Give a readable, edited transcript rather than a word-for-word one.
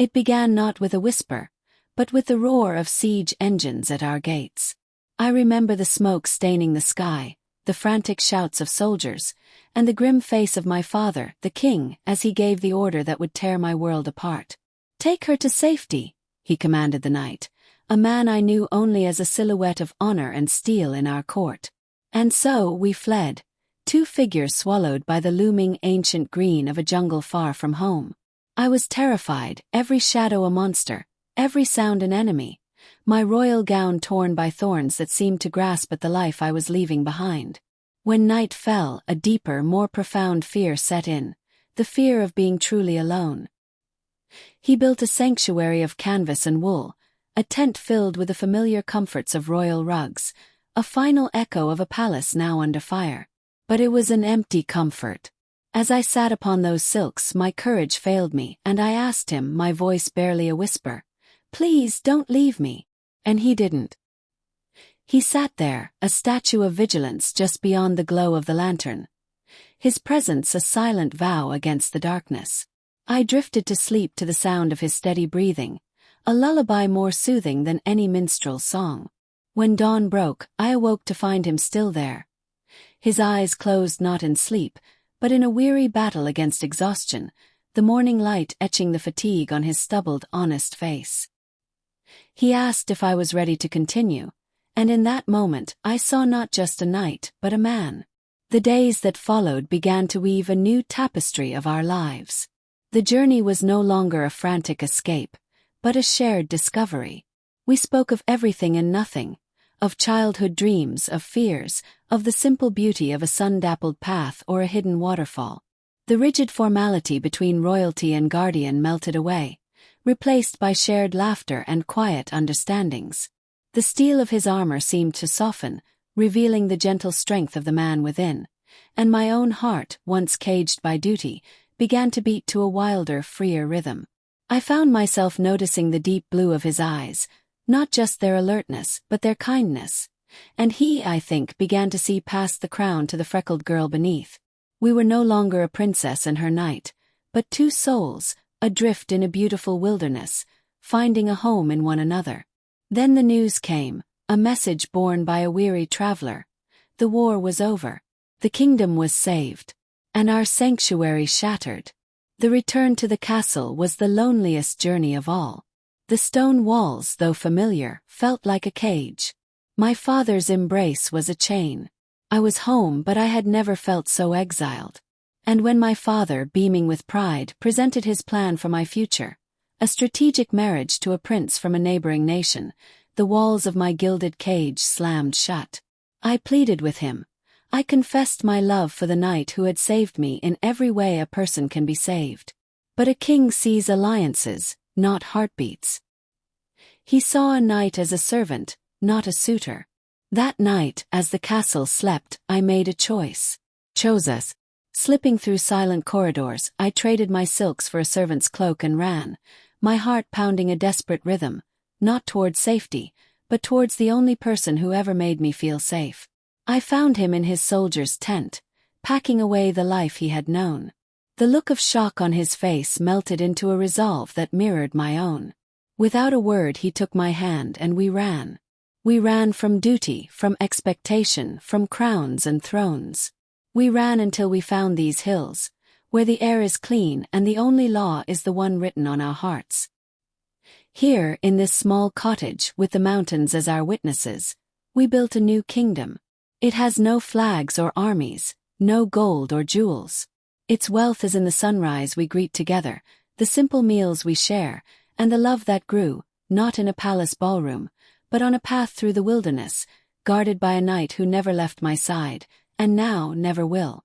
It began not with a whisper, but with the roar of siege engines at our gates. I remember the smoke staining the sky, the frantic shouts of soldiers, and the grim face of my father, the king, as he gave the order that would tear my world apart. "Take her to safety," he commanded the knight, a man I knew only as a silhouette of honor and steel in our court. And so we fled, two figures swallowed by the looming ancient green of a jungle far from home. I was terrified, every shadow a monster, every sound an enemy, my royal gown torn by thorns that seemed to grasp at the life I was leaving behind. When night fell, a deeper, more profound fear set in, the fear of being truly alone. He built a sanctuary of canvas and wool, a tent filled with the familiar comforts of royal rugs, a final echo of a palace now under fire. But it was an empty comfort. As I sat upon those silks, my courage failed me, and I asked him, my voice barely a whisper, "Please don't leave me." And he didn't. He sat there, a statue of vigilance just beyond the glow of the lantern, his presence a silent vow against the darkness. I drifted to sleep to the sound of his steady breathing, a lullaby more soothing than any minstrel's song. When dawn broke, I awoke to find him still there. His eyes closed not in sleep, but in a weary battle against exhaustion, the morning light etching the fatigue on his stubbled, honest face. He asked if I was ready to continue, and in that moment I saw not just a knight, but a man. The days that followed began to weave a new tapestry of our lives. The journey was no longer a frantic escape, but a shared discovery. We spoke of everything and nothing, of childhood dreams, of fears, of the simple beauty of a sun-dappled path or a hidden waterfall. The rigid formality between royalty and guardian melted away, replaced by shared laughter and quiet understandings. The steel of his armor seemed to soften, revealing the gentle strength of the man within, and my own heart, once caged by duty, began to beat to a wilder, freer rhythm. I found myself noticing the deep blue of his eyes, not just their alertness, but their kindness. And he, I think, began to see past the crown to the freckled girl beneath. We were no longer a princess and her knight, but two souls, adrift in a beautiful wilderness, finding a home in one another. Then the news came, a message borne by a weary traveler. The war was over. The kingdom was saved. And our sanctuary shattered. The return to the castle was the loneliest journey of all. The stone walls, though familiar, felt like a cage. My father's embrace was a chain. I was home, but I had never felt so exiled. And when my father, beaming with pride, presented his plan for my future, a strategic marriage to a prince from a neighboring nation, the walls of my gilded cage slammed shut. I pleaded with him. I confessed my love for the knight who had saved me in every way a person can be saved. But a king sees alliances, not heartbeats. He saw a knight as a servant, not a suitor. That night, as the castle slept, I made a choice. Chose us. Slipping through silent corridors, I traded my silks for a servant's cloak and ran, my heart pounding a desperate rhythm, not towards safety, but towards the only person who ever made me feel safe. I found him in his soldier's tent, packing away the life he had known. The look of shock on his face melted into a resolve that mirrored my own. Without a word he took my hand and we ran. We ran from duty, from expectation, from crowns and thrones. We ran until we found these hills, where the air is clean and the only law is the one written on our hearts. Here, in this small cottage, with the mountains as our witnesses, we built a new kingdom. It has no flags or armies, no gold or jewels. Its wealth is in the sunrise we greet together, the simple meals we share, and the love that grew, not in a palace ballroom, but on a path through the wilderness, guarded by a knight who never left my side, and now never will.